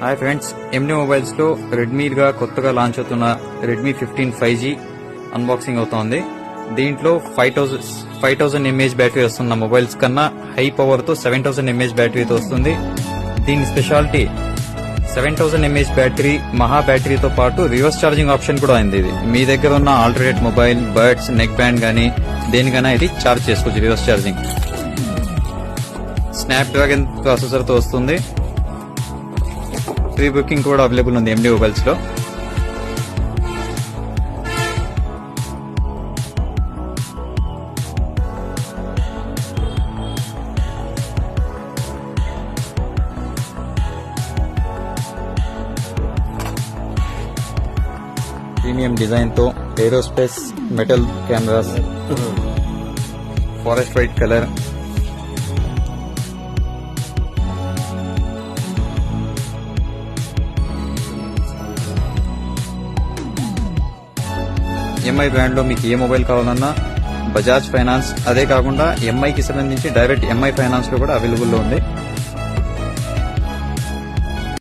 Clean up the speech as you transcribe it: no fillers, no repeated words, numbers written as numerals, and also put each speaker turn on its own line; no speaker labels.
Hi friends, ఎండి mobiles లో రెడ్మీగా కొత్తగా launch అవుతున్న రెడ్మీ 15 5G అన్బాక్సింగ్ అవుతోంది. దీంట్లో 5000 mAh బ్యాటరీ వస్తున్న మొబైల్స్ కన్నా హై పవర్ తో 7000 mAh బ్యాటరీతో వస్తుంది. దీని స్పెషాలిటీ 7000 mAh బ్యాటరీ, మహా బ్యాటరీతో పాటు రివర్స్ ఛార్జింగ్ ఆప్షన్ కూడా ఉంది. ఇది మీ దగ్గర ఉన్న alternate mobile, birds, neck band గానీ దేనికైనా ఇది ఛార్జ్ చేసుకోవచ్చు. రివర్స్ ఛార్జింగ్ స్నాప్డ్రాగన్ ప్రాసెసర్ తో వస్తుంది. ప్రీ బుకింగ్ కూడా అవైలబుల్ ఉంది ఎండి మొబైల్స్ లో. ప్రీమియం డిజైన్ తో aerospace metal cameras, forest white colour, MI brand లో మీకు ఏ మొబైల్ కావాలన్నా బజాజ్ ఫైనాన్స్, అదే కాకుండా ఎంఐకి సంబంధించి డైరెక్ట్ ఎంఐ ఫైనాన్స్ లో కూడా అవైలబుల్ లో ఉంది.